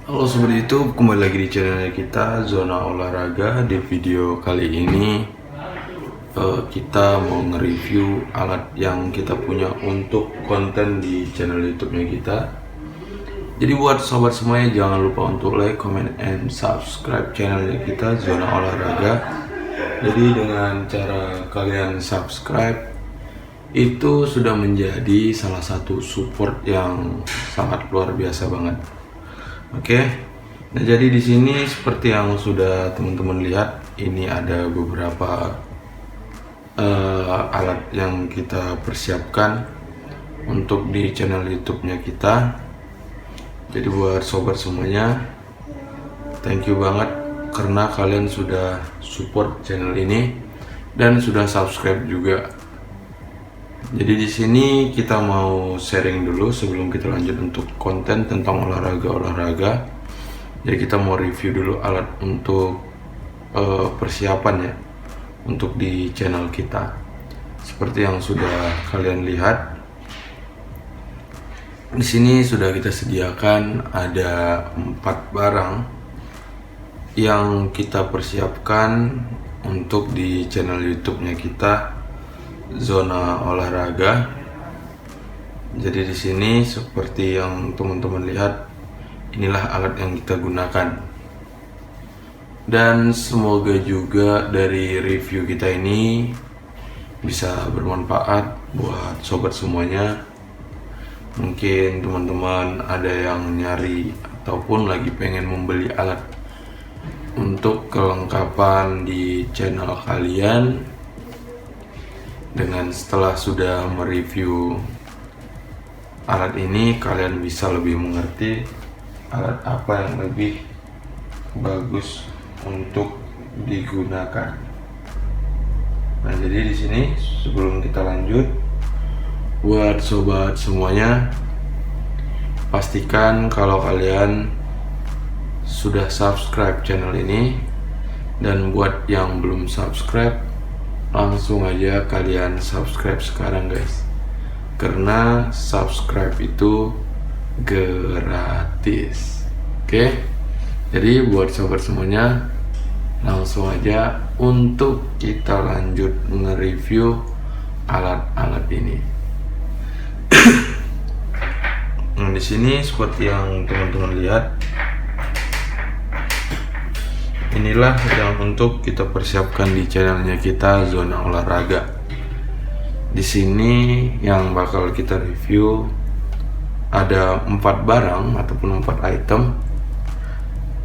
Halo Sobat YouTube, kembali lagi di channel kita Zona Olahraga. Di video kali ini kita mau nge-review alat yang kita punya untuk konten di channel YouTube-nya kita. Jadi buat sobat semuanya, jangan lupa untuk like, comment, and subscribe channelnya kita Zona Olahraga. Jadi dengan cara kalian subscribe itu sudah menjadi salah satu support yang sangat luar biasa banget. Oke, nah jadi di sini seperti yang sudah teman-teman lihat, ini ada beberapa alat yang kita persiapkan untuk di channel YouTube-nya kita. Jadi buat sobat semuanya, thank you banget karena kalian sudah support channel ini dan sudah subscribe juga. Jadi di sini kita mau sharing dulu sebelum kita lanjut untuk konten tentang olahraga. Jadi kita mau review dulu alat untuk persiapan ya untuk di channel kita. Seperti yang sudah kalian lihat, di sini sudah kita sediakan ada 4 barang yang kita persiapkan untuk di channel YouTube-nya kita Zona Olahraga. Jadi di sini seperti yang teman-teman lihat, inilah alat yang kita gunakan. Dan semoga juga dari review kita ini bisa bermanfaat buat sobat semuanya. Mungkin teman-teman ada yang nyari ataupun lagi pengen membeli alat untuk kelengkapan di channel kalian. Dengan setelah sudah mereview alat ini, kalian bisa lebih mengerti alat apa yang lebih bagus untuk digunakan. Nah, jadi di sini sebelum kita lanjut, buat sobat semuanya, pastikan kalau kalian sudah subscribe channel ini, dan buat yang belum subscribe, langsung aja kalian subscribe sekarang guys, karena subscribe itu gratis. Oke, jadi buat sobat semuanya, langsung aja untuk kita lanjut nge-review alat-alat ini. Nah, di sini seperti yang teman-teman lihat, inilah yang untuk kita persiapkan di channelnya kita Zona Olahraga. Di sini yang bakal kita review ada 4 barang ataupun 4 item,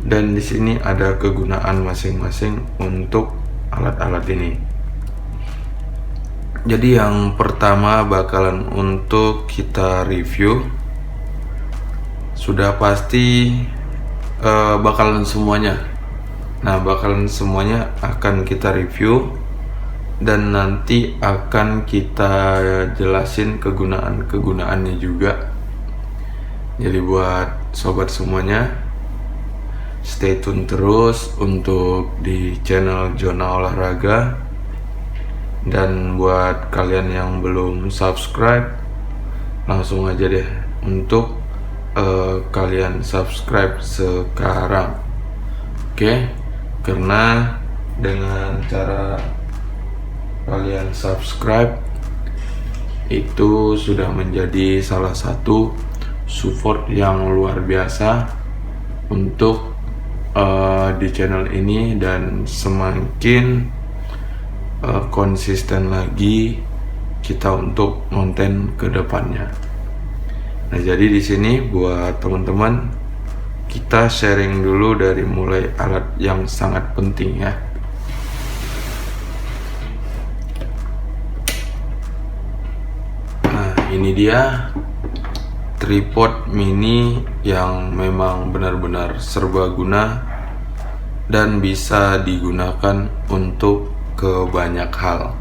dan di sini ada kegunaan masing-masing untuk alat-alat ini. Jadi yang pertama bakalan untuk kita review, sudah pasti bakalan semuanya. Nah, bakalan semuanya akan kita review dan nanti akan kita jelasin kegunaan-kegunaannya juga. Jadi buat sobat semuanya, stay tune terus untuk di channel Zona Olahraga. Dan buat kalian yang belum subscribe, langsung aja deh untuk kalian subscribe sekarang. Oke? Karena dengan cara kalian subscribe itu sudah menjadi salah satu support yang luar biasa untuk di channel ini, dan semakin konsisten lagi kita untuk konten ke depannya. Nah, jadi di sini buat teman-teman, kita sharing dulu dari mulai alat yang sangat penting ya. Nah, ini dia tripod mini yang memang benar-benar serbaguna dan bisa digunakan untuk banyak hal.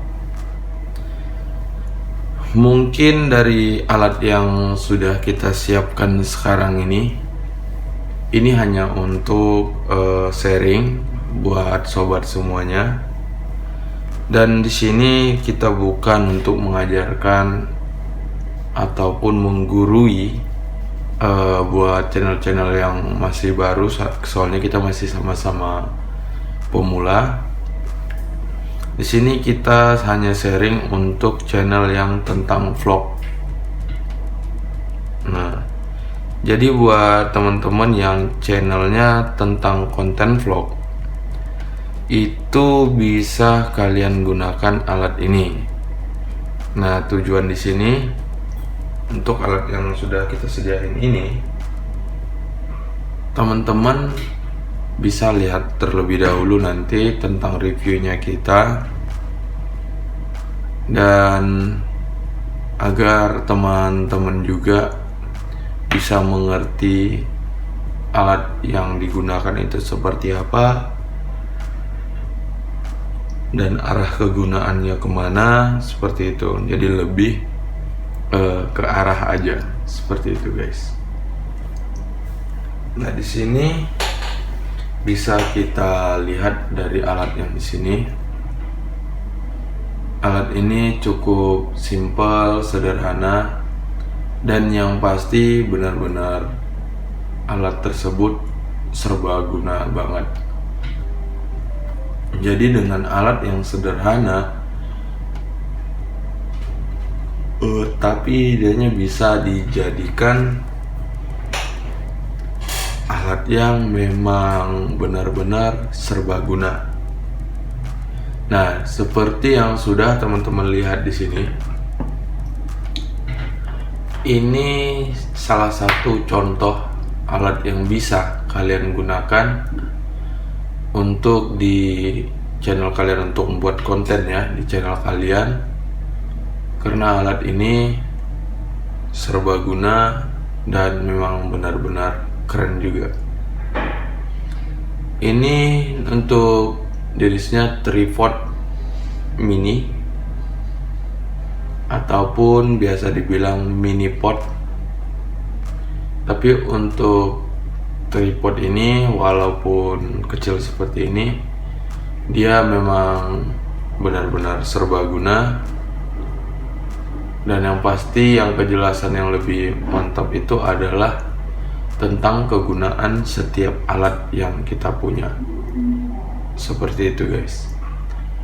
Mungkin dari alat yang sudah kita siapkan sekarang ini hanya untuk sharing buat sobat semuanya. Dan di sini kita bukan untuk mengajarkan ataupun menggurui buat channel-channel yang masih baru, soalnya kita masih sama-sama pemula. Di sini kita hanya sharing untuk channel yang tentang vlog. Nah, jadi buat teman-teman yang channelnya tentang konten vlog, itu bisa kalian gunakan alat ini. Nah, tujuan di sini untuk alat yang sudah kita sediain ini, teman-teman bisa lihat terlebih dahulu nanti tentang reviewnya kita, dan agar teman-teman juga bisa mengerti alat yang digunakan itu seperti apa dan arah kegunaannya kemana, seperti itu. Jadi lebih ke arah aja, seperti itu guys. Nah, di sini bisa kita lihat dari alat yang di sini. Alat ini cukup simpel, sederhana, dan yang pasti benar-benar alat tersebut serbaguna banget. Jadi dengan alat yang sederhana, tapi idenya bisa dijadikan alat yang memang benar-benar serbaguna. Nah, seperti yang sudah teman-teman lihat di sini, ini salah satu contoh alat yang bisa kalian gunakan untuk di channel kalian, untuk membuat konten ya di channel kalian. Karena alat ini serbaguna dan memang benar-benar keren juga. Ini untuk jenisnya tripod mini ataupun biasa dibilang mini pod. Tapi untuk tripod ini walaupun kecil seperti ini, dia memang benar-benar serbaguna. Dan yang pasti yang kejelasan yang lebih mantap itu adalah tentang kegunaan setiap alat yang kita punya. Seperti itu guys.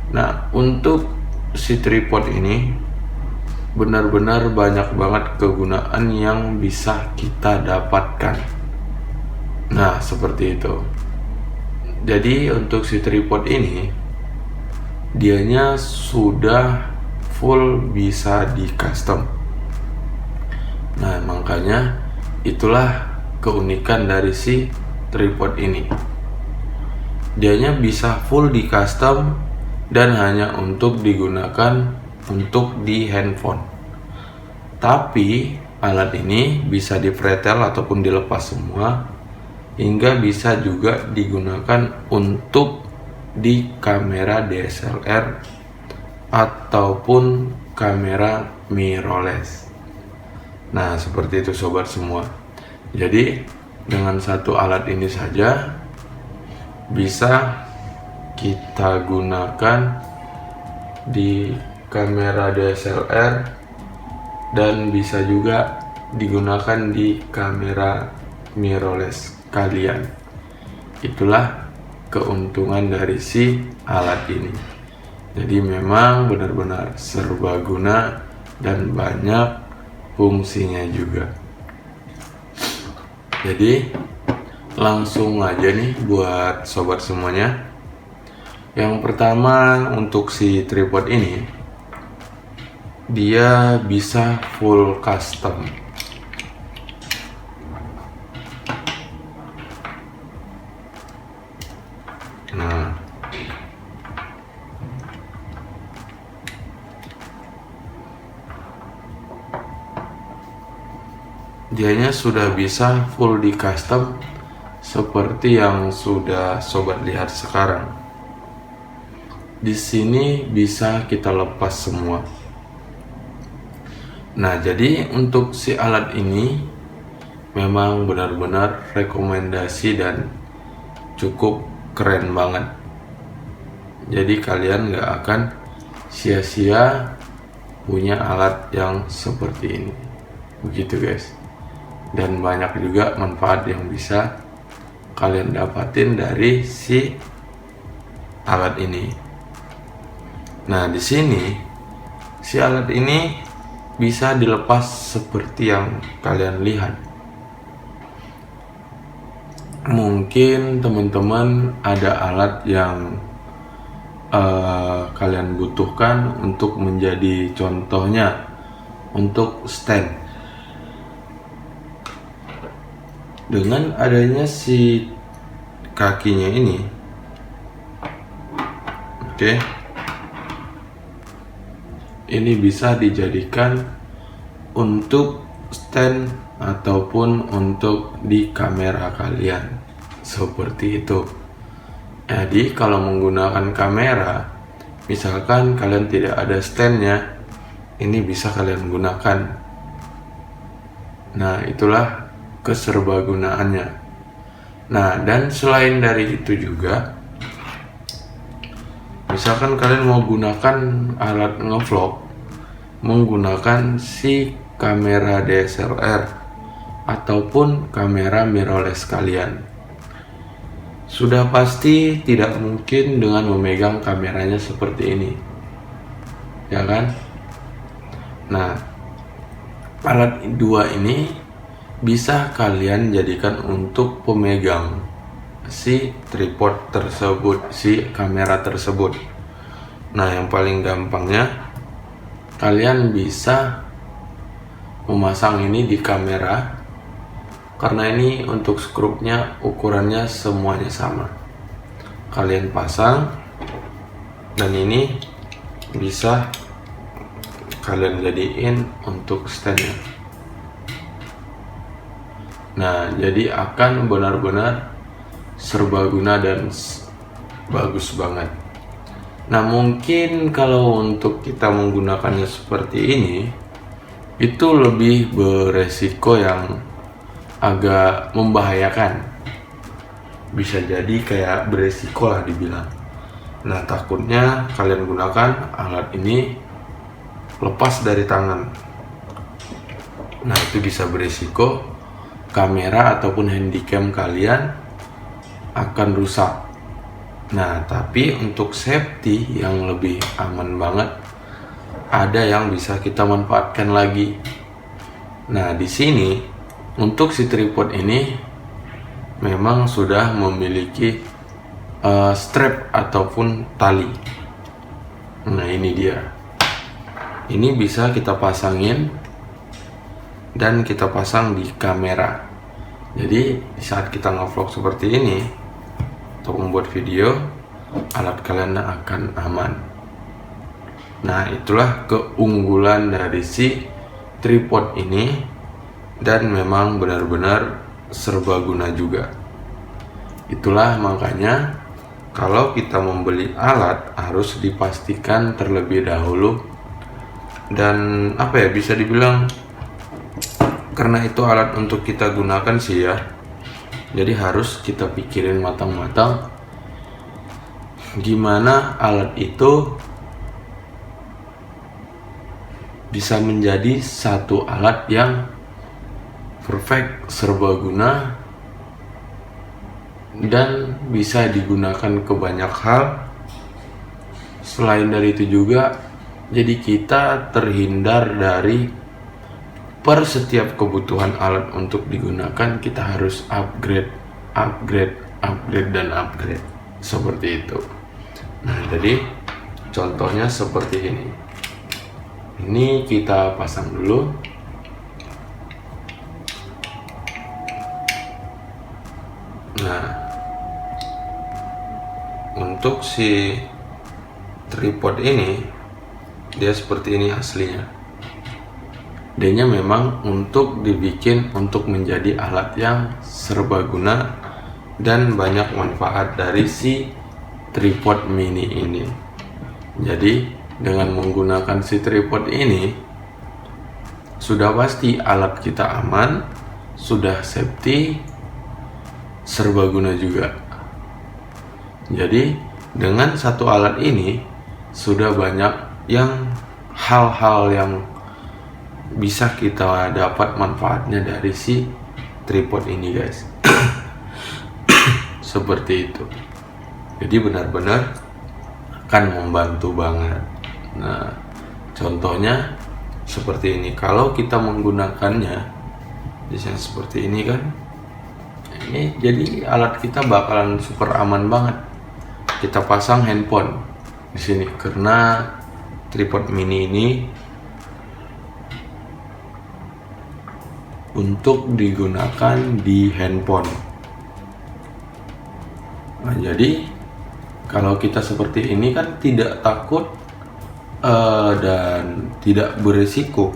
Nah, untuk si tripod ini benar-benar banyak banget kegunaan yang bisa kita dapatkan. Nah, seperti itu. Jadi untuk si tripod ini, dianya sudah full bisa di custom. Nah, makanya itulah keunikan dari si tripod ini. Dianya bisa full di custom dan hanya untuk digunakan untuk di handphone. Tapi alat ini bisa di pretel ataupun dilepas semua, hingga bisa juga digunakan untuk di kamera DSLR ataupun kamera mirrorless. Nah, seperti itu sobat semua. Jadi dengan satu alat ini saja bisa kita gunakan di kamera DSLR dan bisa juga digunakan di kamera mirrorless kalian. Itulah keuntungan dari si alat ini. Jadi memang benar-benar serbaguna dan banyak fungsinya juga. Jadi langsung aja nih buat sobat semuanya. Yang pertama, untuk si tripod ini, dia bisa full custom. Nah, dianya sudah bisa full di custom seperti yang sudah sobat lihat sekarang. Di sini bisa kita lepas semua. Nah, jadi untuk si alat ini memang benar-benar rekomendasi dan cukup keren banget. Jadi kalian nggak akan sia-sia punya alat yang seperti ini. Begitu guys. dan banyak juga manfaat yang bisa kalian dapatin dari si alat ini. Nah, di sini si alat ini bisa dilepas seperti yang kalian lihat. Mungkin teman-teman ada alat yang kalian butuhkan untuk menjadi contohnya untuk stand. Dengan adanya si kakinya ini, oke, ini bisa dijadikan untuk stand ataupun untuk di kamera kalian, seperti itu. Jadi kalau menggunakan kamera, misalkan kalian tidak ada standnya, ini bisa kalian gunakan. Nah, itulah keserbagunaannya. Nah, dan selain dari itu juga, misalkan kalian mau gunakan alat ngevlog menggunakan si kamera DSLR ataupun kamera mirrorless kalian, sudah pasti tidak mungkin dengan memegang kameranya seperti ini, ya kan? Nah, alat dua ini bisa kalian jadikan untuk pemegang si tripod tersebut, si kamera tersebut. Nah, yang paling gampangnya kalian bisa memasang ini di kamera, karena ini untuk skrupnya ukurannya semuanya sama. Kalian pasang, dan ini bisa kalian jadiin untuk standnya. Nah, jadi akan benar-benar serbaguna dan bagus banget. Nah, mungkin kalau untuk kita menggunakannya seperti ini, itu lebih beresiko yang agak membahayakan. Bisa jadi kayak beresiko lah dibilang. Nah, takutnya kalian gunakan alat ini lepas dari tangan. Nah, itu bisa beresiko kamera ataupun handycam kalian akan rusak. Nah, tapi untuk safety yang lebih aman banget, ada yang bisa kita manfaatkan lagi. Nah, di sini untuk si tripod ini memang sudah memiliki strap ataupun tali. Nah, ini dia. Ini bisa kita pasangin dan kita pasang di kamera. Jadi di saat kita ngevlog seperti ini atau membuat video, alat kalian akan aman. Nah, itulah keunggulan dari si tripod ini, dan memang benar-benar serbaguna juga. Itulah makanya kalau kita membeli alat harus dipastikan terlebih dahulu, dan bisa dibilang karena itu alat untuk kita gunakan sih ya, jadi harus kita pikirin matang-matang gimana alat itu bisa menjadi satu alat yang perfect, serbaguna, dan bisa digunakan ke banyak hal. Selain dari itu juga, jadi kita terhindar dari per setiap kebutuhan alat untuk digunakan, kita harus upgrade, dan upgrade. Seperti itu. Nah, jadi contohnya seperti ini. Ini kita pasang dulu. Nah, untuk si tripod ini, dia seperti ini aslinya. Dia memang untuk dibikin untuk menjadi alat yang serbaguna dan banyak manfaat dari si tripod mini ini. Jadi dengan menggunakan si tripod ini, sudah pasti alat kita aman, sudah safety, serbaguna juga. Jadi dengan satu alat ini sudah banyak yang hal-hal yang bisa kita dapat manfaatnya dari si tripod ini guys. Seperti itu. Jadi benar-benar akan membantu banget. Nah, contohnya seperti ini. Kalau kita menggunakannya desain seperti ini kan, ini jadi alat kita bakalan super aman banget. Kita pasang handphone di sini karena tripod mini ini untuk digunakan di handphone. Nah, jadi kalau kita seperti ini kan tidak takut dan tidak berisiko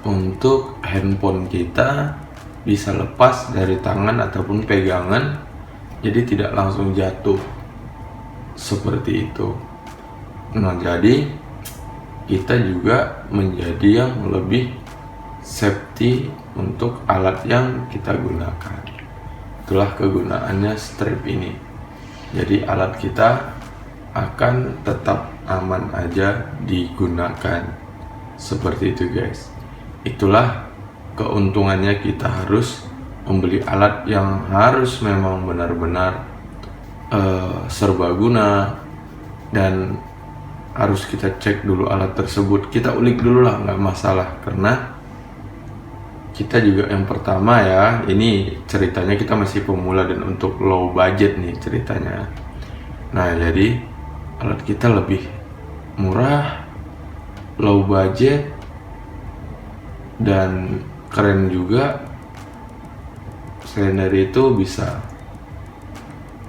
untuk handphone kita bisa lepas dari tangan ataupun pegangan, jadi tidak langsung jatuh seperti itu. Nah, jadi kita juga menjadi yang lebih safety untuk alat yang kita gunakan. Itulah kegunaannya strap ini. Jadi alat kita akan tetap aman aja digunakan. Seperti itu guys. Itulah keuntungannya kita harus membeli alat yang harus memang benar-benar serbaguna, dan harus kita cek dulu alat tersebut. Kita ulik dulu lah, nggak masalah, karena kita juga yang pertama ya, ini ceritanya kita masih pemula dan untuk low budget nih ceritanya. Nah, jadi alat kita lebih murah, low budget, dan keren juga. Selain dari itu bisa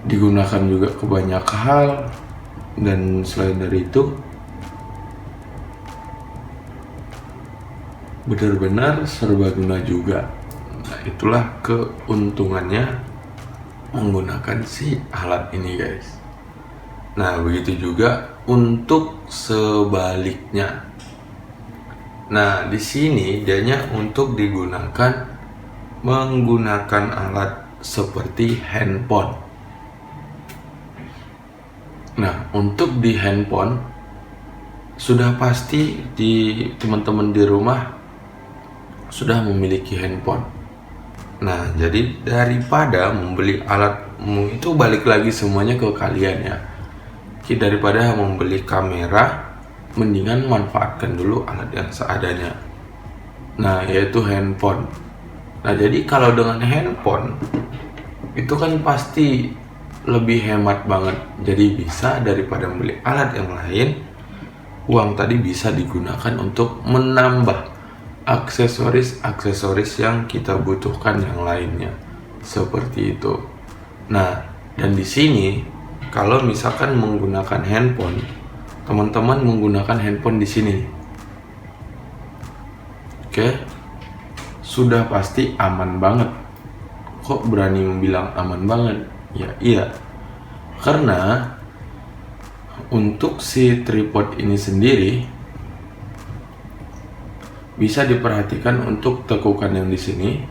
digunakan juga ke banyak hal, dan selain dari itu benar-benar serbaguna juga. Nah, itulah keuntungannya menggunakan si alat ini guys. Nah, begitu juga untuk sebaliknya. Nah, di sini dianya untuk digunakan menggunakan alat seperti handphone. Nah, untuk di handphone sudah pasti di teman-teman di rumah sudah memiliki handphone. Nah, jadi daripada membeli alatmu itu, balik lagi semuanya ke kalian ya. Daripada membeli kamera, mendingan manfaatkan dulu alat yang seadanya. Nah, yaitu handphone. Nah, jadi kalau dengan handphone itu kan pasti lebih hemat banget. Jadi bisa daripada membeli alat yang lain, uang tadi bisa digunakan untuk menambah aksesoris yang kita butuhkan yang lainnya. Seperti itu. Nah, dan di sini kalau misalkan menggunakan handphone, teman-teman menggunakan handphone di sini. Oke. Sudah pasti aman banget. Kok berani bilang aman banget? Ya, iya. Karena untuk si tripod ini sendiri bisa diperhatikan untuk tekukan yang di sini.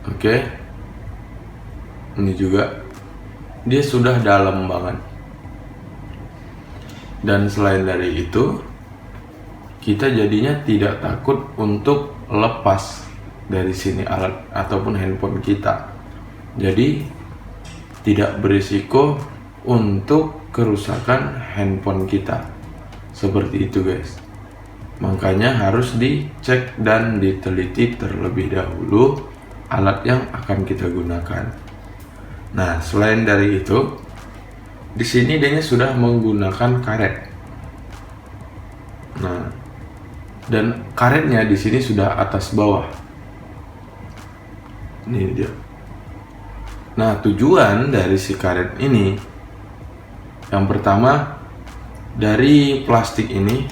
Oke. Ini juga dia sudah dalam banget. Dan selain dari itu, kita jadinya tidak takut untuk lepas dari sini alat ataupun handphone kita. Jadi tidak berisiko untuk kerusakan handphone kita. Seperti itu guys. Makanya harus dicek dan diteliti terlebih dahulu alat yang akan kita gunakan. Nah, selain dari itu, di sini dia sudah menggunakan karet. Nah, dan karetnya di sini sudah atas bawah. Ini dia. Nah, tujuan dari si karet ini, yang pertama dari plastik ini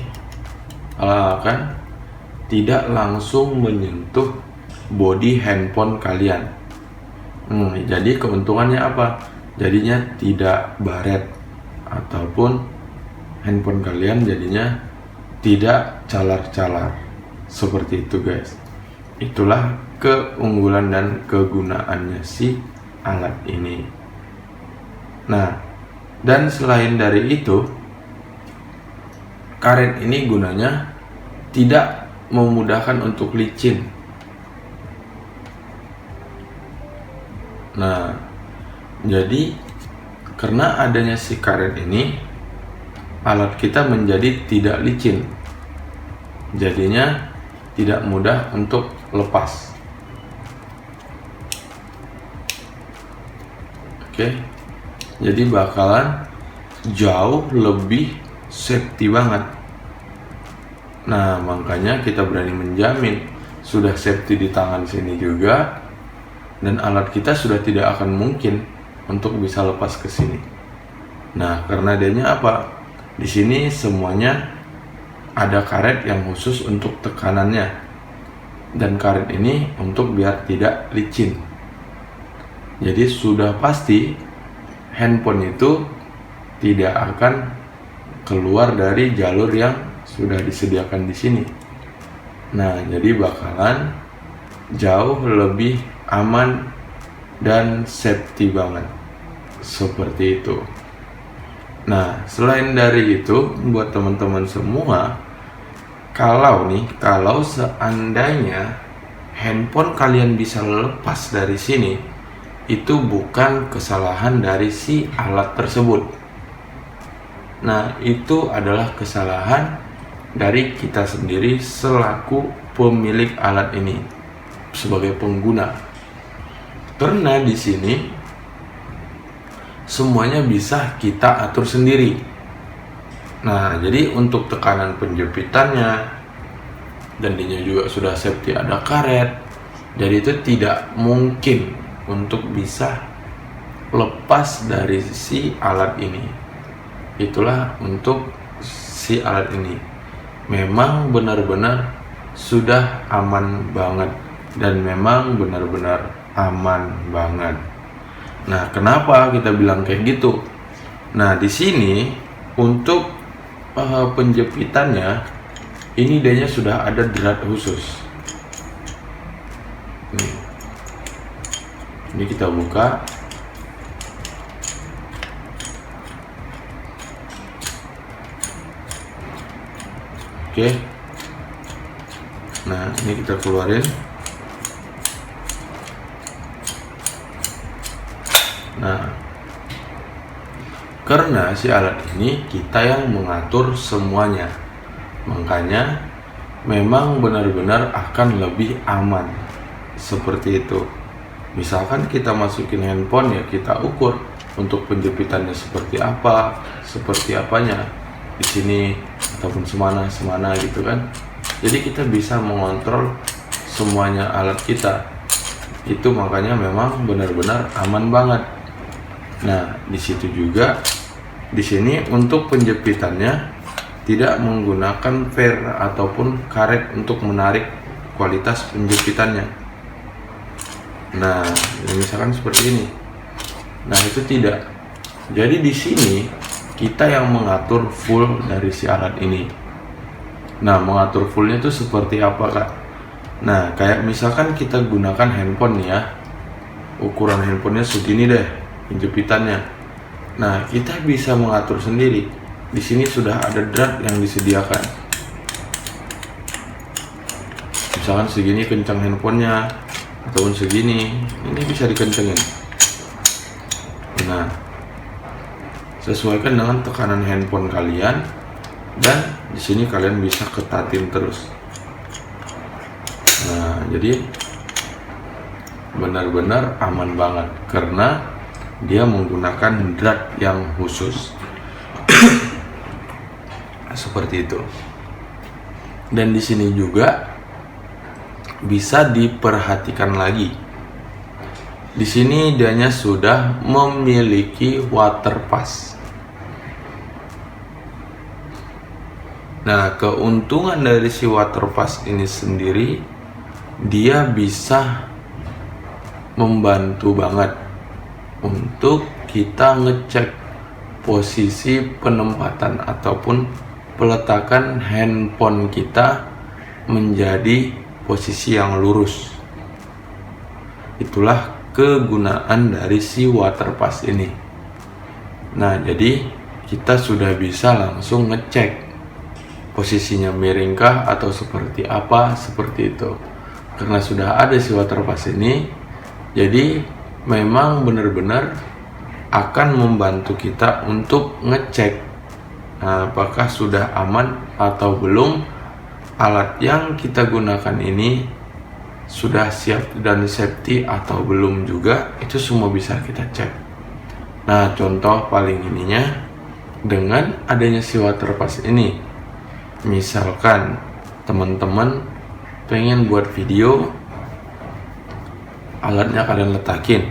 kan tidak langsung menyentuh bodi handphone kalian. Jadi keuntungannya apa? Jadinya tidak baret ataupun handphone kalian jadinya tidak calar-calar. Seperti itu guys. Itulah keunggulan dan kegunaannya si alat ini. Nah, dan selain dari itu, karet ini gunanya tidak memudahkan untuk licin. Nah, jadi karena adanya si karet ini, alat kita menjadi tidak licin, jadinya tidak mudah untuk lepas. Oke, jadi bakalan jauh lebih safety banget. Nah, makanya kita berani menjamin sudah safety di tangan sini juga, dan alat kita sudah tidak akan mungkin untuk bisa lepas ke sini. Nah, karena adanya apa? Di sini semuanya ada karet yang khusus untuk tekanannya, dan karet ini untuk biar tidak licin. Jadi sudah pasti handphone itu tidak akan keluar dari jalur yang sudah disediakan di sini. Nah, jadi bakalan jauh lebih aman dan safety banget. Seperti itu. Nah, selain dari itu, buat teman-teman semua, kalau seandainya handphone kalian bisa lepas dari sini, itu bukan kesalahan dari si alat tersebut. Nah, itu adalah kesalahan dari kita sendiri selaku pemilik alat ini, sebagai pengguna. Karena di sini semuanya bisa kita atur sendiri. Nah, jadi untuk tekanan penjepitannya, dan dia juga sudah safety, ada karet, jadi itu tidak mungkin untuk bisa lepas dari si alat ini. Itulah untuk si alat ini. Memang benar-benar sudah aman banget, dan memang benar-benar aman banget. Nah, kenapa kita bilang kayak gitu? Nah, di sini untuk penjepitannya ini dia sudah ada drat khusus. Ini kita buka. Oke. Nah, ini kita keluarin. Nah, karena si alat ini kita yang mengatur semuanya, makanya memang benar-benar akan lebih aman. Seperti itu. Misalkan kita masukin handphone, ya kita ukur untuk penjepitannya seperti apa, seperti apanya di sini ataupun semana gitu kan. Jadi kita bisa mengontrol semuanya alat kita. Itu makanya memang benar-benar aman banget. Nah, di situ juga di sini untuk penjepitannya tidak menggunakan fer ataupun karet untuk menarik kualitas penjepitannya. Nah, misalkan seperti ini. Nah, itu tidak. Jadi di sini kita yang mengatur full dari si alat ini. Nah, mengatur fullnya itu seperti apa, Kak? Nah, kayak misalkan kita gunakan handphone nih ya. Ukuran handphonenya segini deh, penjepitannya. Nah, kita bisa mengatur sendiri. Di sini sudah ada drat yang disediakan. Misalkan segini kencang handphonenya, ataupun segini, ini bisa dikencengin. Nah, sesuaikan dengan tekanan handphone kalian, dan di sini kalian bisa ketatin terus. Nah, jadi benar-benar aman banget karena dia menggunakan drat yang khusus. Seperti itu. Dan di sini juga bisa diperhatikan lagi. Di sini dianya sudah memiliki water pass. Nah, keuntungan dari si water pass ini sendiri, dia bisa membantu banget untuk kita ngecek posisi penempatan ataupun peletakan handphone kita menjadi posisi yang lurus. Itulah kegunaan dari si water pass ini. Nah, jadi kita sudah bisa langsung ngecek posisinya miringkah atau seperti apa, seperti itu. Karena sudah ada si waterpass ini, jadi memang benar-benar akan membantu kita untuk ngecek apakah sudah aman atau belum alat yang kita gunakan ini, sudah siap dan safety atau belum juga. Itu semua bisa kita cek. Nah, contoh paling ininya dengan adanya si waterpass ini, misalkan teman-teman pengen buat video, alatnya kalian letakin,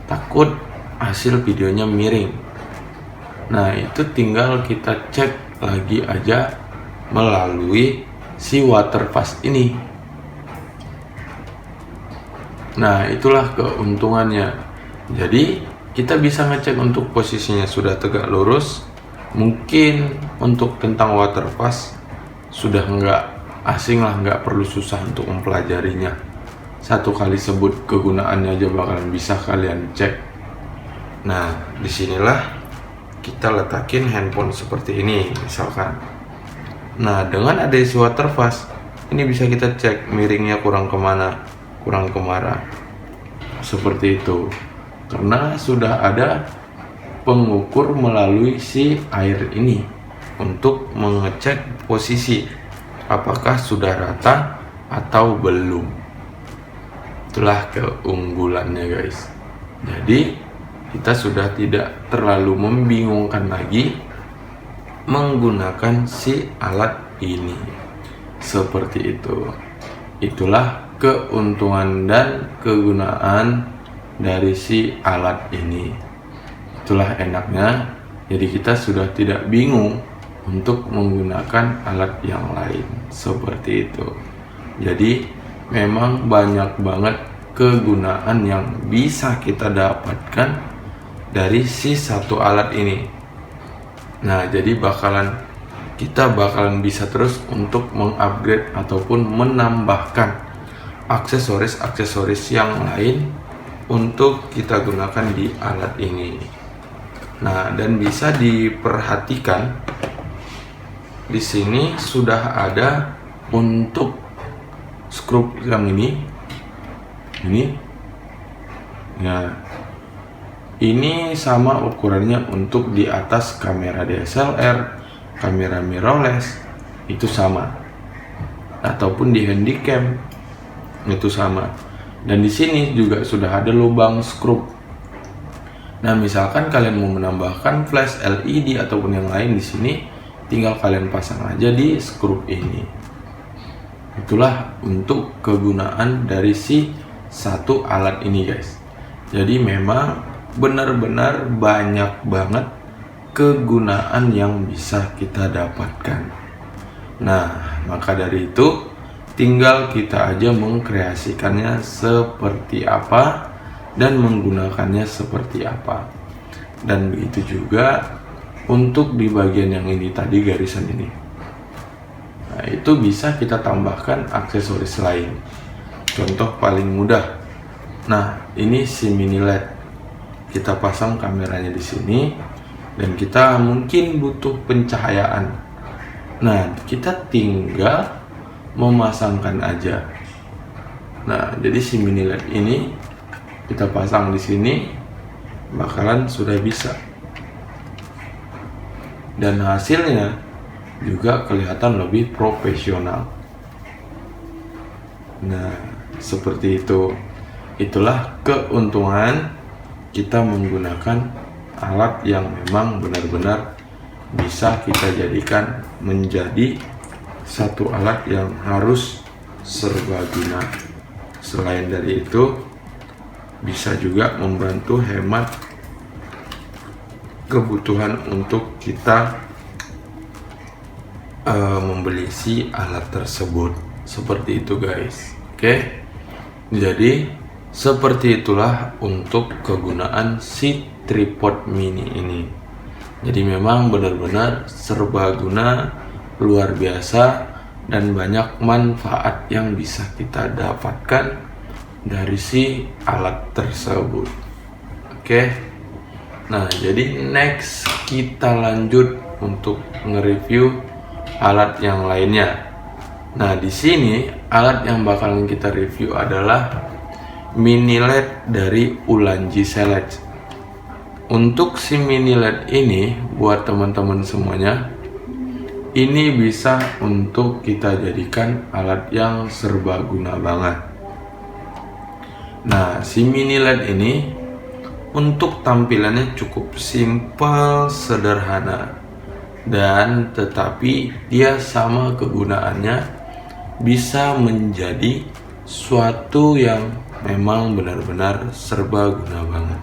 takut hasil videonya miring. Nah, itu tinggal kita cek lagi aja melalui si waterpass ini. Nah, itulah keuntungannya. Jadi kita bisa ngecek untuk posisinya sudah tegak lurus. Mungkin untuk tentang waterpass sudah nggak asing lah, nggak perlu susah untuk mempelajarinya. Satu kali sebut kegunaannya aja bakalan bisa kalian cek. Nah, disinilah kita letakin handphone seperti ini misalkan. Nah, dengan ada si waterpass ini bisa kita cek miringnya kurang kemana, kurang kemana, seperti itu. Karena sudah ada pengukur melalui si air ini untuk mengecek posisi apakah sudah rata atau belum. Itulah keunggulannya guys. Jadi kita sudah tidak terlalu membingungkan lagi menggunakan si alat ini. Seperti itu. Itulah keuntungan dan kegunaan dari si alat ini. Itulah enaknya. Jadi kita sudah tidak bingung untuk menggunakan alat yang lain. Seperti itu. Jadi memang banyak banget kegunaan yang bisa kita dapatkan dari si satu alat ini. Nah, jadi kita bakalan bisa terus untuk mengupgrade ataupun menambahkan aksesoris yang lain untuk kita gunakan di alat ini. Nah, dan bisa diperhatikan di sini sudah ada untuk skrup yang ini. Nah, ini sama ukurannya untuk di atas kamera DSLR, kamera mirrorless itu sama, ataupun di handycam itu sama. Dan di sini juga sudah ada lubang skrup. Nah, misalkan kalian mau menambahkan flash LED ataupun yang lain di sini, tinggal kalian pasang aja di skrup ini. Itulah untuk kegunaan dari si satu alat ini guys. Jadi memang benar-benar banyak banget kegunaan yang bisa kita dapatkan. Nah, maka dari itu tinggal kita aja mengkreasikannya seperti apa dan menggunakannya seperti apa. Dan begitu juga untuk di bagian yang ini tadi, garisan ini. Nah, itu bisa kita tambahkan aksesoris lain. Contoh paling mudah. Nah, ini si mini LED. Kita pasang kameranya di sini dan kita mungkin butuh pencahayaan. Nah, kita tinggal memasangkan aja. Nah, jadi si mini LED ini kita pasang di sini bakalan sudah bisa. Dan hasilnya juga kelihatan lebih profesional. Nah, seperti itu. Itulah keuntungan kita menggunakan alat yang memang benar-benar bisa kita jadikan menjadi satu alat yang harus serbaguna. Selain dari itu, bisa juga membantu hemat kebutuhan untuk kita membeli si alat tersebut. Seperti itu guys. Oke. Jadi seperti itulah untuk kegunaan si tripod mini ini. Jadi memang benar-benar serbaguna, luar biasa, dan banyak manfaat yang bisa kita dapatkan dari si alat tersebut. Oke. Nah, jadi next kita lanjut untuk nge-review alat yang lainnya. Nah, di sini alat yang bakalan kita review adalah mini LED dari Ulanzi Select. Untuk si mini LED ini, buat teman-teman semuanya, ini bisa untuk kita jadikan alat yang serbaguna banget. Nah, si mini LED ini untuk tampilannya cukup simpel, sederhana, dan tetapi dia sama kegunaannya bisa menjadi suatu yang memang benar-benar serbaguna banget.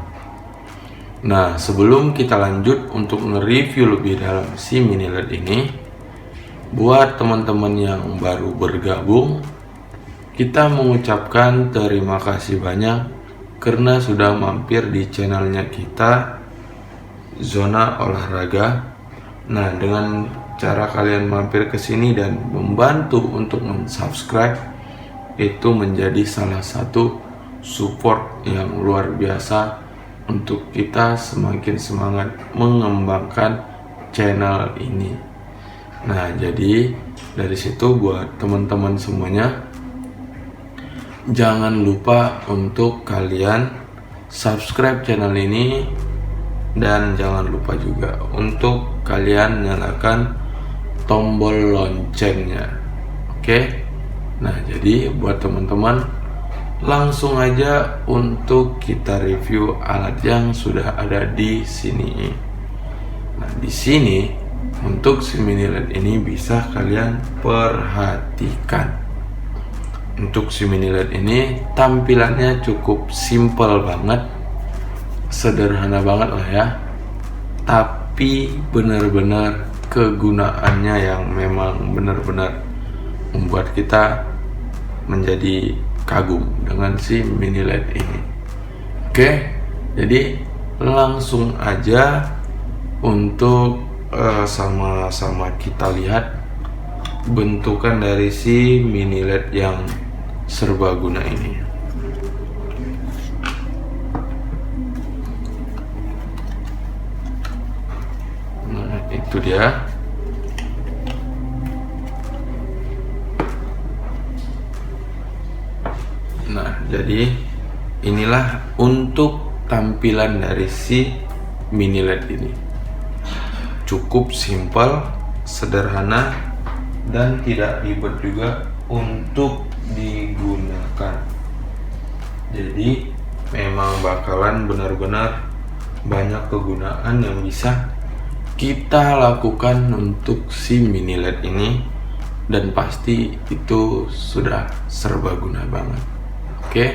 Nah, sebelum kita lanjut untuk nge-review lebih dalam si mini LED ini, buat teman-teman yang baru bergabung, kita mengucapkan terima kasih banyak karena sudah mampir di channelnya kita, Zona Olahraga. Nah, dengan cara kalian mampir ke sini dan membantu untuk mensubscribe, itu menjadi salah satu support yang luar biasa untuk kita semakin semangat mengembangkan channel ini. Nah, jadi dari situ buat teman-teman semuanya, jangan lupa untuk kalian subscribe channel ini, dan jangan lupa juga untuk kalian nyalakan tombol loncengnya. Oke. Nah, jadi buat teman-teman, langsung aja untuk kita review alat yang sudah ada di sini. Nah, di sini untuk si mini LED ini bisa kalian perhatikan. Untuk si mini LED ini tampilannya cukup simple banget, sederhana banget lah ya, tapi benar-benar kegunaannya yang memang benar-benar membuat kita menjadi kagum dengan si mini LED ini. Oke, jadi langsung aja untuk sama-sama kita lihat bentukan dari si mini LED yang serbaguna ini. Nah, itu dia. Nah, jadi inilah untuk tampilan dari si mini LED ini. Cukup simpel, sederhana, dan tidak ribet juga untuk digunakan. Jadi memang bakalan benar-benar banyak kegunaan yang bisa kita lakukan untuk si mini LED ini, dan pasti itu sudah serbaguna banget. Oke.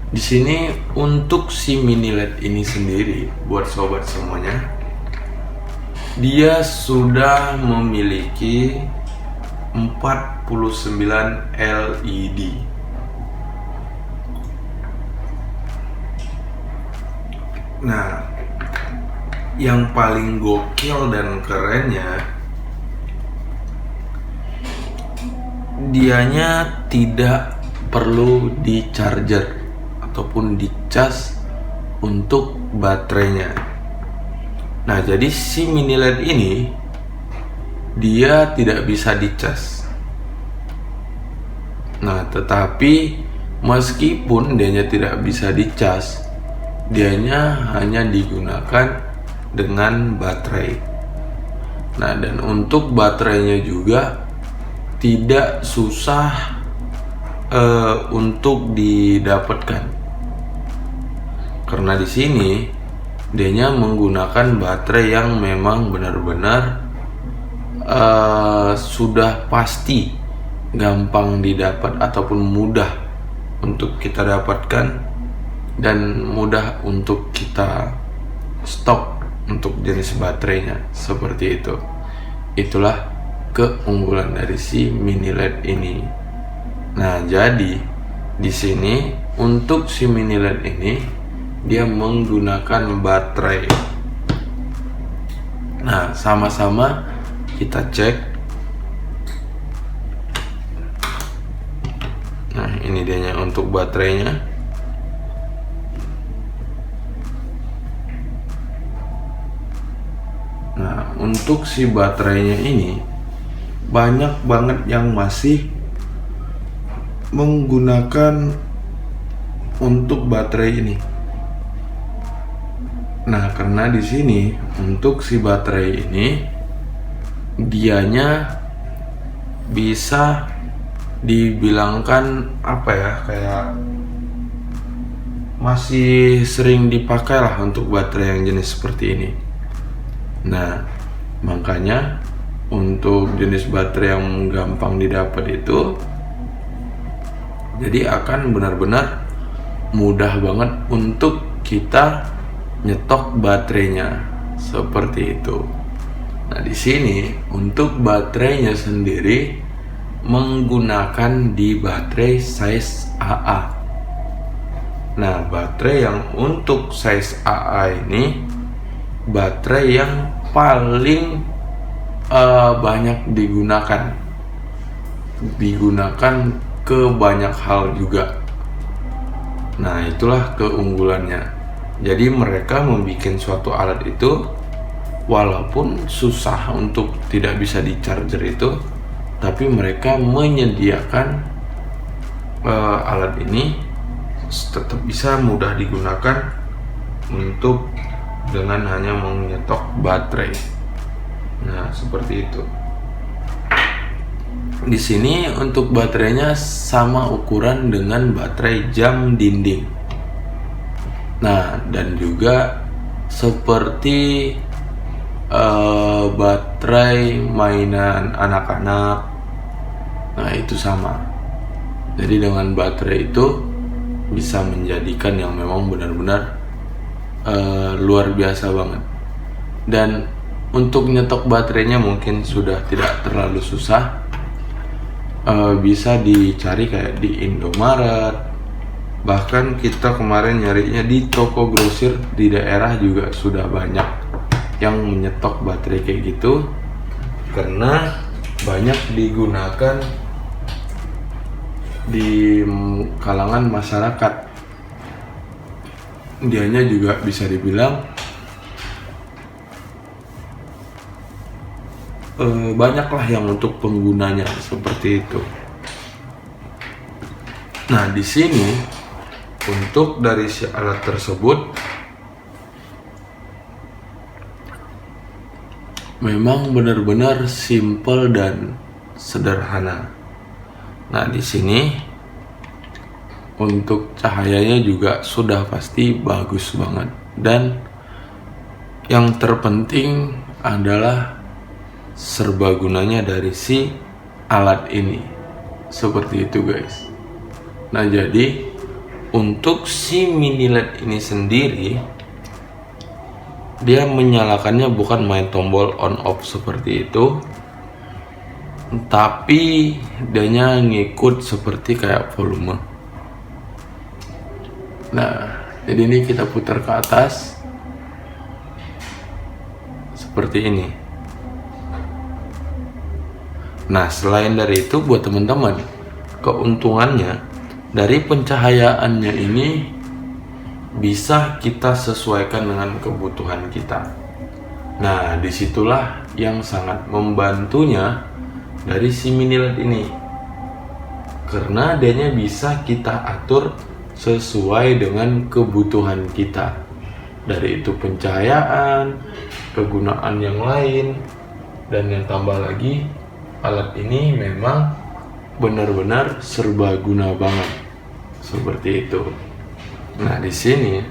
Di sini untuk si mini LED ini sendiri, buat sobat semuanya, dia sudah memiliki 49 LED. Nah, yang paling gokil dan kerennya, dianya tidak perlu di charger ataupun di cas untuk baterainya. Nah, jadi si mini LED ini dia tidak bisa dicas. Nah, tetapi meskipun dianya tidak bisa dicas, dianya hanya digunakan dengan baterai. Nah, dan untuk baterainya juga tidak susah untuk didapatkan, karena di sini dianya menggunakan baterai yang memang benar-benar sudah pasti gampang didapat ataupun mudah untuk kita dapatkan dan mudah untuk kita stok untuk jenis baterainya, seperti itu. Itulah keunggulan dari si mini LED ini. Nah, jadi di sini untuk si mini LED ini dia menggunakan baterai. Nah, sama-sama kita cek. Nah, ini dianya untuk baterainya. untuk si baterainya ini banyak banget yang masih menggunakan untuk baterai ini. Nah, karena di sini untuk si baterai ini dianya bisa dibilangkan apa ya, kayak masih sering dipakai lah untuk baterai yang jenis seperti ini. Nah, makanya untuk jenis baterai yang gampang didapat itu jadi akan benar-benar mudah banget untuk kita nyetok baterainya seperti itu. Nah, di sini untuk baterainya sendiri menggunakan di baterai size AA. Nah, baterai yang untuk size AA ini baterai yang paling banyak digunakan ke banyak hal juga. Nah, itulah keunggulannya. Jadi mereka membuat suatu alat itu walaupun susah untuk tidak bisa di charger itu, tapi mereka menyediakan alat ini tetap bisa mudah digunakan untuk dengan hanya menyetok baterai. Nah, seperti itu. Di sini untuk baterainya sama ukuran dengan baterai jam dinding. Nah, dan juga seperti baterai mainan anak-anak. Nah, itu sama. Jadi dengan baterai itu bisa menjadikan yang memang benar-benar luar biasa banget. Dan untuk nyetok baterainya mungkin sudah tidak terlalu susah. Bisa dicari kayak di Indomaret, bahkan kita kemarin nyarinya di toko grosir di daerah juga sudah banyak yang menyetok baterai kayak gitu, karena banyak digunakan di kalangan masyarakat. Dianya juga bisa dibilang banyaklah yang untuk penggunanya seperti itu. Nah, di sini untuk dari si alat tersebut memang benar-benar simple dan sederhana. Nah, di sini untuk cahayanya juga sudah pasti bagus banget, dan yang terpenting adalah serbagunanya dari si alat ini. Seperti itu, guys. Nah, jadi untuk si mini LED ini sendiri, dia menyalakannya bukan main tombol on off seperti itu, tapi dianya ngikut seperti kayak volume. Nah, jadi ini kita putar ke atas seperti ini. Nah, selain dari itu, buat teman-teman, keuntungannya dari pencahayaannya ini bisa kita sesuaikan dengan kebutuhan kita. Nah, disitulah yang sangat membantunya dari si mini LED ini, karena dianya bisa kita atur sesuai dengan kebutuhan kita, dari itu pencahayaan, kegunaan yang lain, dan yang tambah lagi, alat ini memang benar-benar serbaguna banget seperti itu. Nah, di sini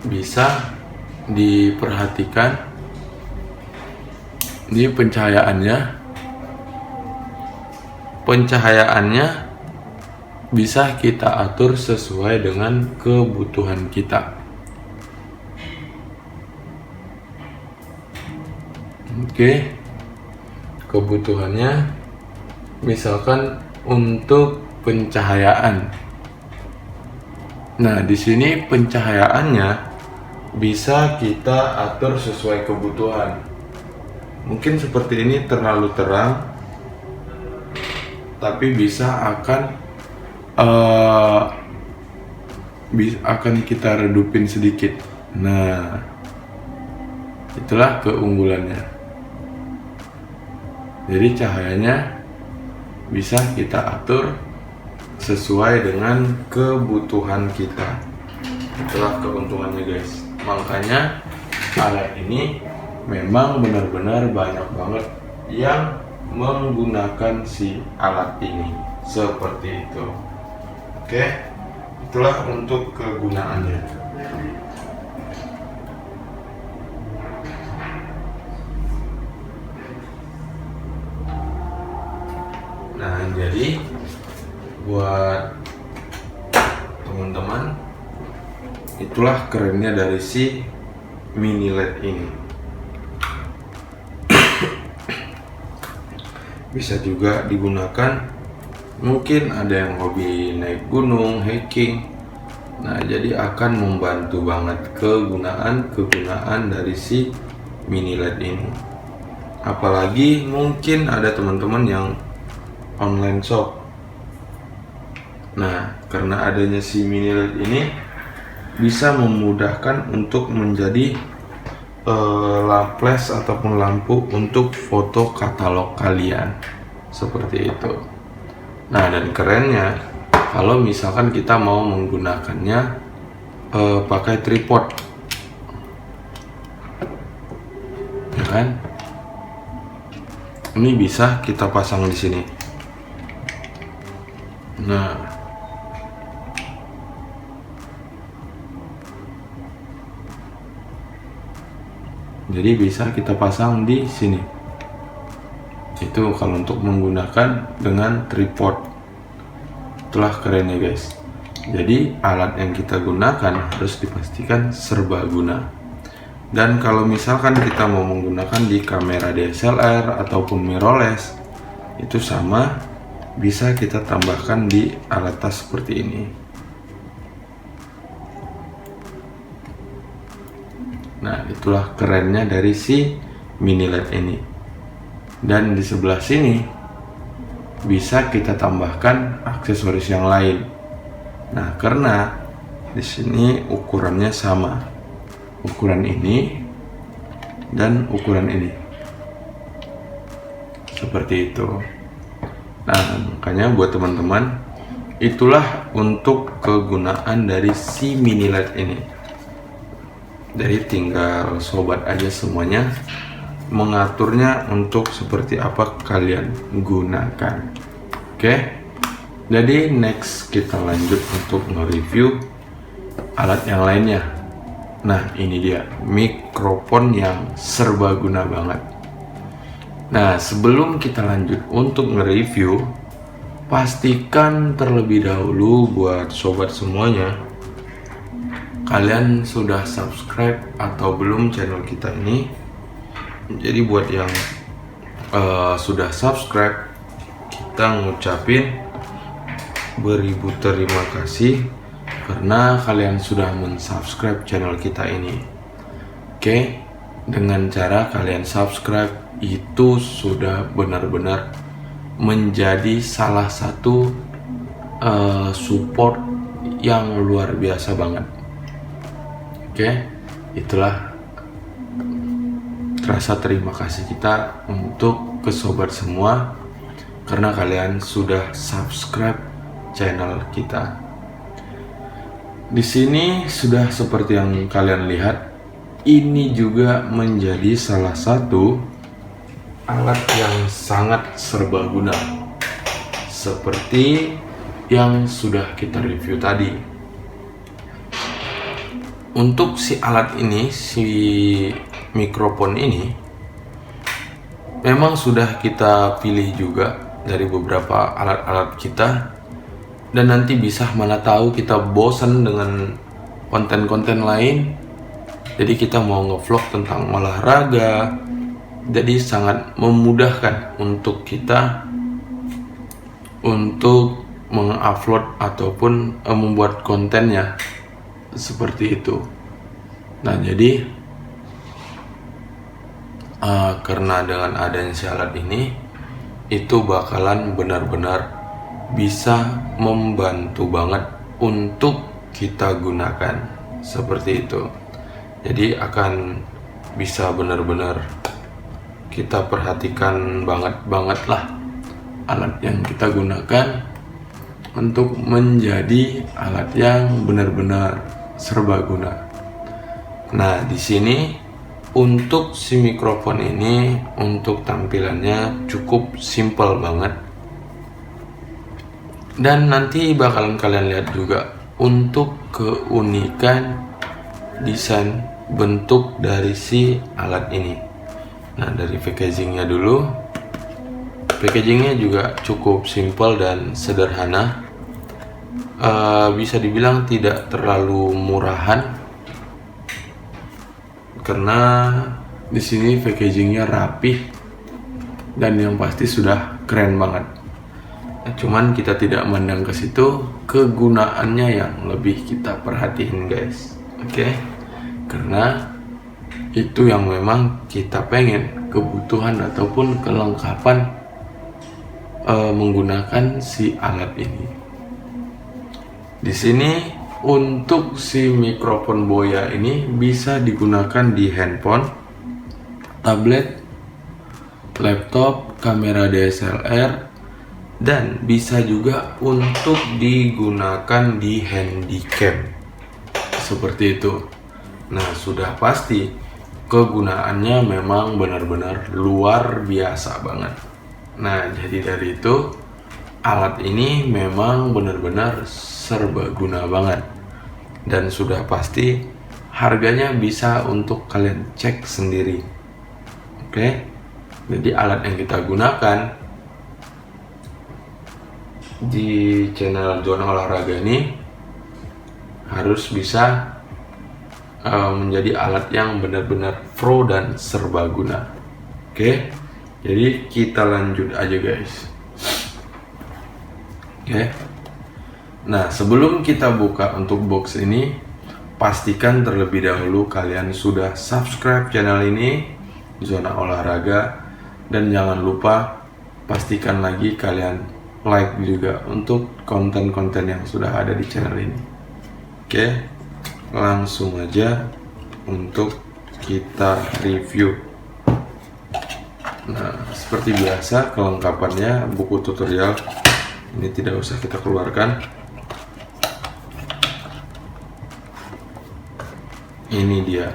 bisa diperhatikan di pencahayaannya bisa kita atur sesuai dengan kebutuhan kita. Oke. Kebutuhannya misalkan untuk pencahayaan. Nah, di sini pencahayaannya bisa kita atur sesuai kebutuhan. Mungkin seperti ini terlalu terang, tapi akan kita redupin sedikit. Nah, Itulah keunggulannya. Jadi cahayanya bisa kita atur sesuai dengan kebutuhan kita. Itulah keuntungannya guys. Makanya alat ini memang benar-benar banyak banget yang menggunakan si alat ini seperti itu. Oke, itulah untuk kegunaannya. Nah, jadi buat teman-teman, itulah kerennya dari si mini LED ini. Bisa juga digunakan, mungkin ada yang hobi naik gunung, hiking. Nah, jadi akan membantu banget kegunaan dari si mini LED ini. Apalagi mungkin ada teman-teman yang online shop. Nah, karena adanya si mini LED ini bisa memudahkan untuk menjadi flash ataupun lampu untuk foto katalog kalian seperti itu. Nah, dan kerennya kalau misalkan kita mau menggunakannya pakai tripod, ya kan? Ini bisa kita pasang di sini. Nah, jadi bisa kita pasang di sini. Itu kalau untuk menggunakan dengan tripod. Itulah kerennya guys. Jadi alat yang kita gunakan harus dipastikan serbaguna. Dan kalau misalkan kita mau menggunakan di kamera DSLR ataupun mirrorless, itu sama, bisa kita tambahkan di alat tas seperti ini. Nah, itulah kerennya dari si mini LED ini. Dan di sebelah sini bisa kita tambahkan aksesoris yang lain. Nah, karena di sini ukurannya sama, ukuran ini dan ukuran ini, seperti itu. Nah, makanya buat teman-teman, itulah untuk kegunaan dari si mini LED ini. Jadi tinggal sobat aja semuanya mengaturnya untuk seperti apa kalian gunakan. Oke, jadi next kita lanjut untuk nge-review alat yang lainnya. Nah, ini dia mikrofon yang serbaguna banget. Nah, sebelum kita lanjut untuk nge-review, pastikan terlebih dahulu buat sobat semuanya, kalian sudah subscribe atau belum channel kita ini. Jadi buat yang sudah subscribe, kita ngucapin beribu terima kasih karena kalian sudah mensubscribe channel kita ini. Oke, dengan cara kalian subscribe itu sudah benar-benar menjadi salah satu support yang luar biasa banget. Oke, itulah rasa terima kasih kita untuk ke sobat semua karena kalian sudah subscribe channel kita. Di sini sudah seperti yang kalian lihat, ini juga menjadi salah satu alat yang sangat serbaguna seperti yang sudah kita review tadi. Untuk si alat ini, si mikrofon ini memang sudah kita pilih juga dari beberapa alat-alat kita, dan nanti bisa mana tahu kita bosan dengan konten-konten lain, jadi kita mau ngevlog tentang olahraga, jadi sangat memudahkan untuk kita untuk mengupload ataupun membuat kontennya seperti itu. Nah, jadi karena dengan adanya si alat ini, itu bakalan benar-benar bisa membantu banget untuk kita gunakan seperti itu. Jadi akan bisa benar-benar kita perhatikan banget lah alat yang kita gunakan untuk menjadi alat yang benar-benar serbaguna. Nah, di sini untuk si mikrofon ini, untuk tampilannya cukup simple banget. Dan nanti bakalan kalian lihat juga untuk keunikan desain bentuk dari si alat ini. Nah, dari packagingnya dulu. Packagingnya juga cukup simple dan sederhana. Bisa dibilang tidak terlalu murahan, karena di sini packagingnya rapih dan yang pasti sudah keren banget. Cuman kita tidak mandang ke situ, kegunaannya yang lebih kita perhatiin guys. Oke? Karena itu yang memang kita pengen, kebutuhan ataupun kelengkapan menggunakan si alat ini. Di sini untuk si mikrofon Boya ini bisa digunakan di handphone, tablet, laptop, kamera DSLR, dan bisa juga untuk digunakan di handycam seperti itu. Nah, sudah pasti kegunaannya memang benar-benar luar biasa banget. Nah, jadi dari itu alat ini memang benar-benar serbaguna banget, dan sudah pasti harganya bisa untuk kalian cek sendiri. Oke, jadi alat yang kita gunakan di channel Zona Olahraga ini harus bisa menjadi alat yang benar-benar pro dan serbaguna. Oke, jadi kita lanjut aja guys. Oke. Nah, sebelum kita buka untuk box ini, pastikan terlebih dahulu kalian sudah subscribe channel ini, Zona Olahraga, dan jangan lupa pastikan lagi kalian like juga untuk konten-konten yang sudah ada di channel ini. Oke, langsung aja untuk kita review. Nah, seperti biasa kelengkapannya buku tutorial ini tidak usah kita keluarkan. Ini dia.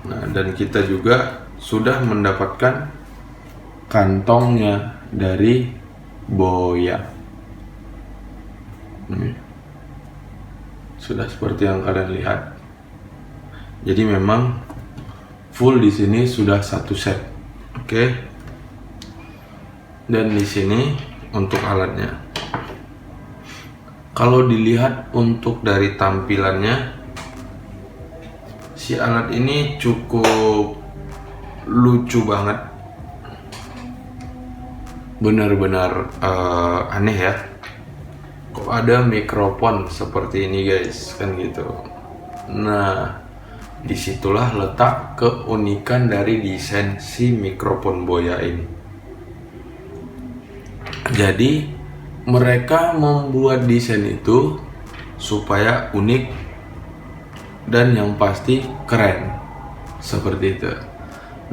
Nah, dan kita juga sudah mendapatkan kantongnya dari Boya. Sudah seperti yang kalian lihat. Jadi memang full di sini sudah satu set. Oke. Dan di sini untuk alatnya. Kalau dilihat untuk dari tampilannya, si alat ini cukup lucu banget. Benar-benar aneh ya. Kok ada mikrofon seperti ini guys, kan gitu. Nah, disitulah letak keunikan dari desain si mikrofon Boya ini. Jadi mereka membuat desain itu supaya unik dan yang pasti keren seperti itu.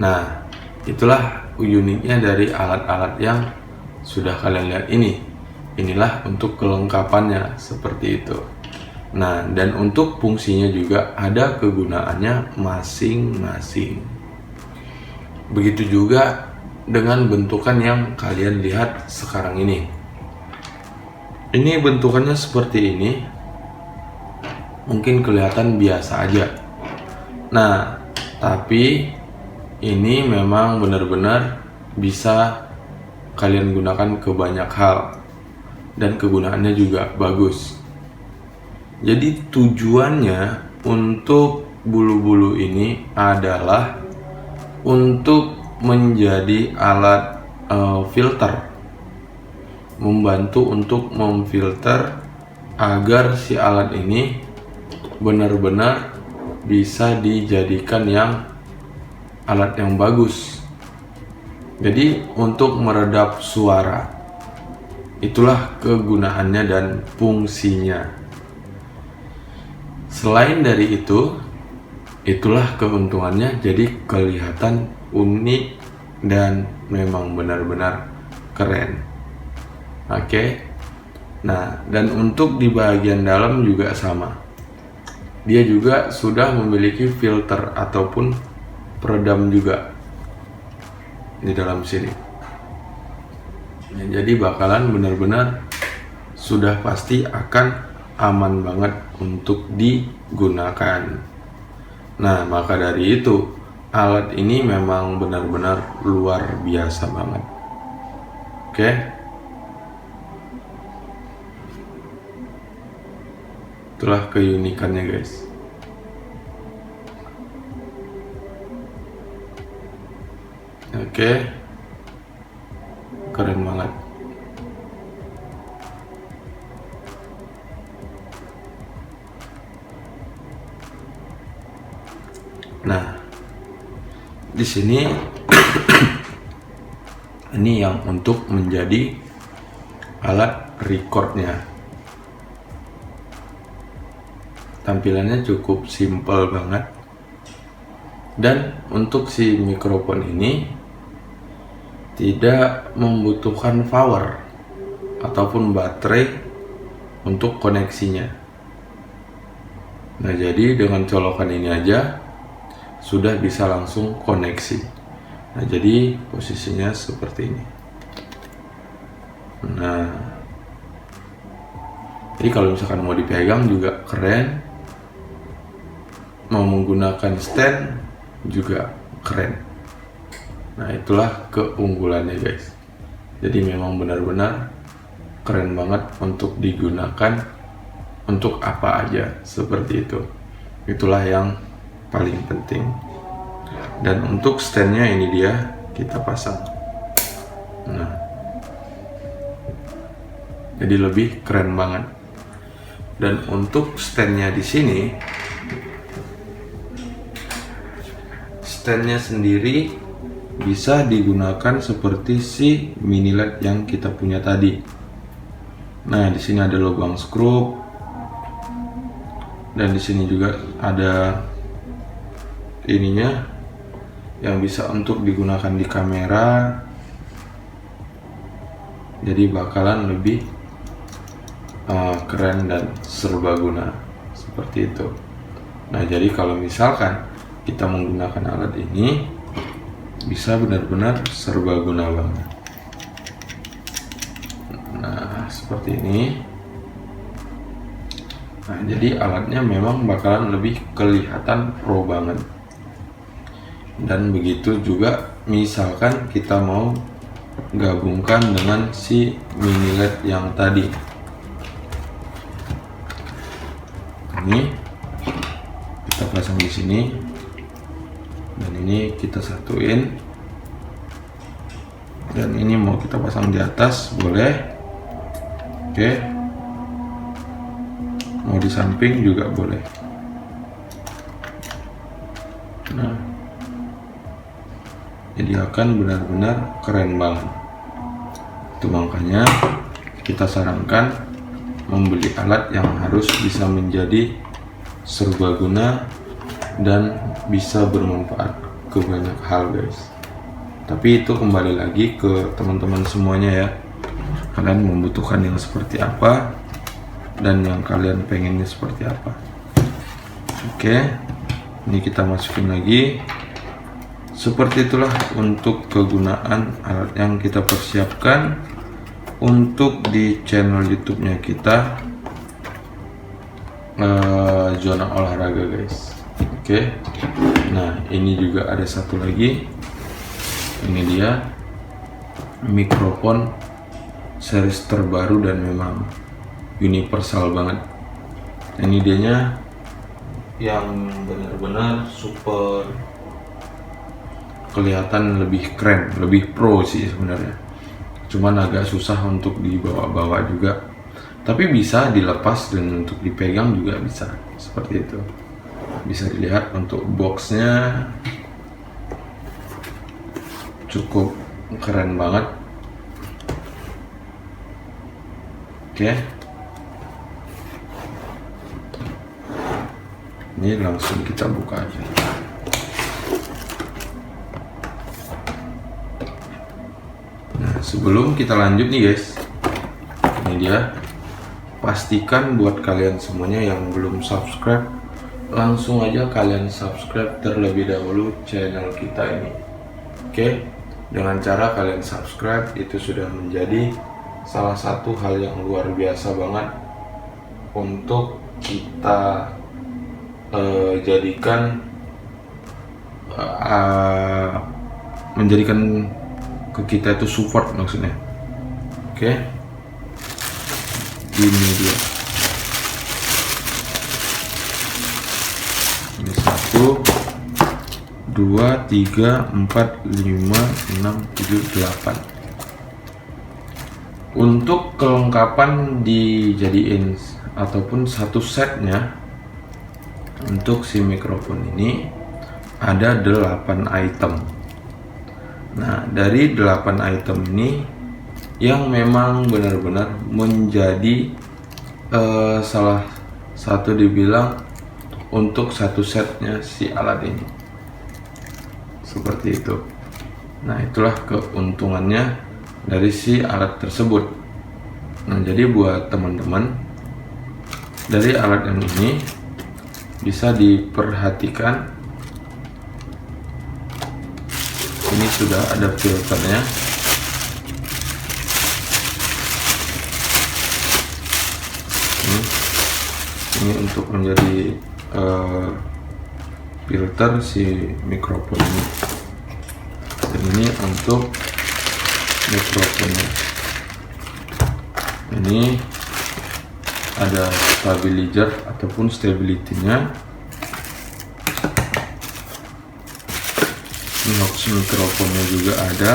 Nah, itulah uniknya dari alat-alat yang sudah kalian lihat ini. Inilah untuk kelengkapannya seperti itu. Nah, dan untuk fungsinya juga ada kegunaannya masing-masing. Begitu juga dengan bentukan yang kalian lihat sekarang ini. Ini bentukannya seperti ini. Mungkin kelihatan biasa aja. Nah, tapi ini memang benar-benar bisa kalian gunakan ke banyak hal. Dan kegunaannya juga bagus. Jadi tujuannya untuk bulu-bulu ini adalah untuk menjadi alat filter, membantu untuk memfilter agar si alat ini benar-benar bisa dijadikan yang alat yang bagus. Jadi untuk meredap suara, itulah kegunaannya dan fungsinya. Selain dari itu, itulah keuntungannya, jadi kelihatan unik dan memang benar-benar keren. Oke. Nah, dan untuk di bagian dalam juga sama. Dia juga sudah memiliki filter ataupun peredam juga di dalam sini. Ya, jadi bakalan benar-benar sudah pasti akan aman banget untuk digunakan. Nah, maka dari itu alat ini memang benar-benar luar biasa banget. Oke. Itulah keunikannya, guys. Oke. Keren banget. Nah, di sini ini yang untuk menjadi alat recordnya. Tampilannya cukup simple banget. Dan untuk si mikrofon ini tidak membutuhkan power ataupun baterai untuk koneksinya. Nah, jadi dengan colokan ini aja sudah bisa langsung koneksi. Nah, jadi posisinya seperti ini. Nah, jadi kalau misalkan mau dipegang juga keren, mau menggunakan stand juga keren. Nah, itulah keunggulannya, guys. Jadi memang benar-benar keren banget untuk digunakan untuk apa aja, seperti itu. Itulah yang paling penting. Dan untuk standnya ini dia kita pasang. Nah, jadi lebih keren banget. Dan untuk standnya di sini, standnya sendiri bisa digunakan seperti si mini LED yang kita punya tadi. Nah, di sini ada lubang skrup, dan di sini juga ada ininya yang bisa untuk digunakan di kamera. Jadi bakalan lebih keren dan serbaguna seperti itu. Nah, jadi kalau misalkan kita menggunakan alat ini bisa benar-benar serbaguna banget. Nah, seperti ini. Nah, jadi alatnya memang bakalan lebih kelihatan pro banget. Dan begitu juga misalkan kita mau gabungkan dengan si mini LED yang tadi. Ini kita pasang di sini. Dan ini kita satuin. Dan ini mau kita pasang di atas boleh. Oke. Mau di samping juga boleh. Nah, jadi akan benar-benar keren banget. Itu makanya kita sarankan membeli alat yang harus bisa menjadi serbaguna dan bisa bermanfaat ke banyak hal, guys. Tapi itu kembali lagi ke teman-teman semuanya ya. Kalian membutuhkan yang seperti apa dan yang kalian pengennya seperti apa. Oke, ini kita masukin lagi. Seperti itulah untuk kegunaan alat yang kita persiapkan untuk di channel YouTube-nya kita, Zona Olahraga, guys. Oke. Nah, ini juga ada satu lagi. Ini dia mikrofon series terbaru dan memang universal banget. Ini dianya yang benar-benar super kelihatan lebih keren, lebih pro sih sebenarnya. Cuman agak susah untuk dibawa-bawa juga. Tapi bisa dilepas dan untuk dipegang juga bisa. Seperti itu. Bisa dilihat untuk boxnya cukup keren banget. Oke, ini langsung kita buka aja. Nah, sebelum kita lanjut nih guys, ini dia. Pastikan buat kalian semuanya yang belum subscribe, langsung aja kalian subscribe terlebih dahulu channel kita ini. Oke, dengan cara kalian subscribe itu sudah menjadi salah satu hal yang luar biasa banget untuk kita menjadikan ke kita itu support maksudnya. Oke, ini dia. Ini 1 2 3 4 5 6 7 8. Untuk kelengkapan dijadiin ataupun satu setnya untuk si mikrofon ini ada 8 item. Nah, dari 8 item ini yang memang benar-benar menjadi salah satu dibilang untuk satu setnya si alat ini, seperti itu. Nah, itulah keuntungannya dari si alat tersebut. Nah, jadi buat teman-teman, dari alat yang ini bisa diperhatikan, ini sudah ada filternya. Ini untuk menjadi filter si mikrofon ini, dan ini untuk mikrofonnya. Ini ada stabilizer ataupun stability-nya. Ini box mikrofonnya juga ada.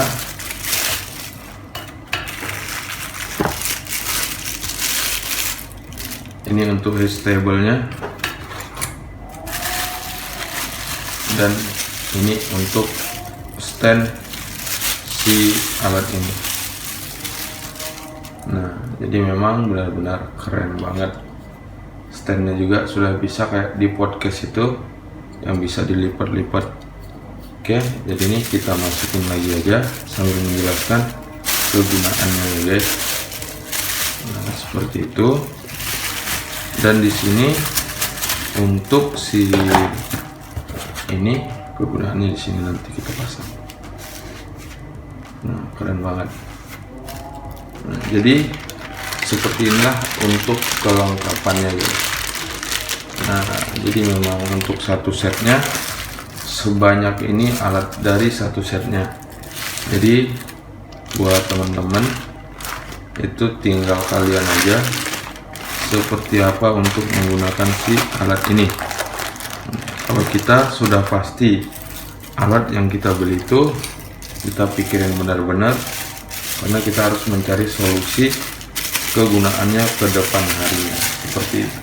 Ini untuk stable-nya, dan ini untuk stand si alat ini. Nah, jadi memang benar-benar keren banget. Standnya juga sudah bisa kayak di podcast itu yang bisa dilipat-lipat. Oke, jadi ini kita masukin lagi aja sambil menjelaskan kegunaannya ya guys. Nah, seperti itu. Dan di sini untuk si ini kegunaannya di sini nanti kita pasang. Nah, keren banget. Nah, jadi seperti inilah untuk kelengkapannya guys. Nah, jadi memang untuk satu setnya sebanyak ini alat dari satu setnya. Jadi buat teman-teman itu tinggal kalian aja seperti apa untuk menggunakan si alat ini. Kalau kita sudah pasti alat yang kita beli itu kita pikirin benar-benar, karena kita harus mencari solusi kegunaannya ke depan harinya, seperti itu.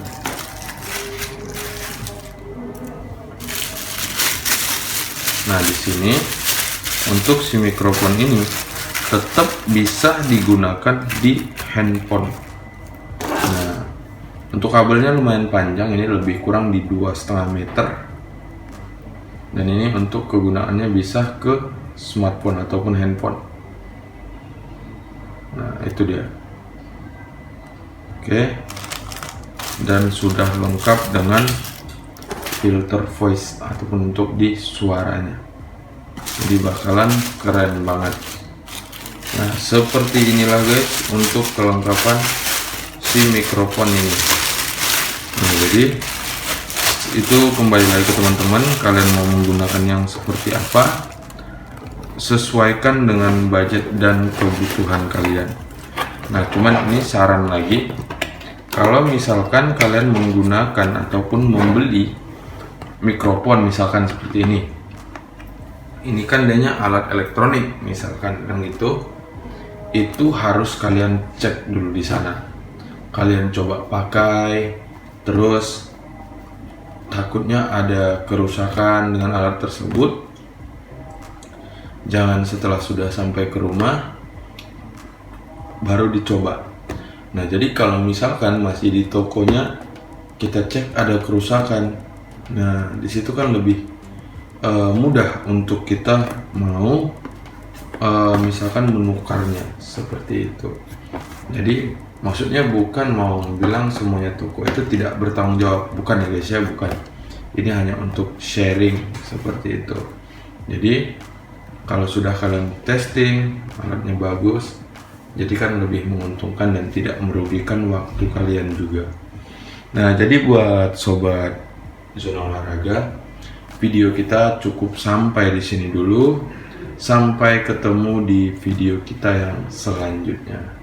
Nah, di sini untuk si mikrofon ini tetap bisa digunakan di handphone. Nah, untuk kabelnya lumayan panjang, ini lebih kurang di 2,5 meter. Dan ini untuk kegunaannya bisa ke smartphone ataupun handphone. Nah, itu dia. Oke. Dan sudah lengkap dengan filter voice ataupun untuk di suaranya. Jadi bakalan keren banget. Nah, seperti inilah guys untuk kelengkapan si mikrofon ini. Nah, jadi itu kembali lagi ke teman-teman, kalian mau menggunakan yang seperti apa, sesuaikan dengan budget dan kebutuhan kalian. Nah, cuman ini saran lagi, kalau misalkan kalian menggunakan ataupun membeli mikrofon misalkan seperti ini kan adanya alat elektronik misalkan, yang itu harus kalian cek dulu di sana. Kalian coba pakai, terus takutnya ada kerusakan dengan alat tersebut, Jangan setelah sudah sampai ke rumah baru dicoba. Nah, jadi kalau misalkan masih di tokonya kita cek ada kerusakan, nah disitu kan lebih mudah untuk kita mau misalkan menukarnya seperti itu. Jadi maksudnya bukan mau bilang semuanya toko itu tidak bertanggung jawab, bukan ya guys ya, bukan. Ini hanya untuk sharing seperti itu. Jadi kalau sudah kalian testing alatnya bagus, jadi kan lebih menguntungkan dan tidak merugikan waktu kalian juga. Nah, jadi buat sobat zona olahraga, video kita cukup sampai di sini dulu. Sampai ketemu di video kita yang selanjutnya.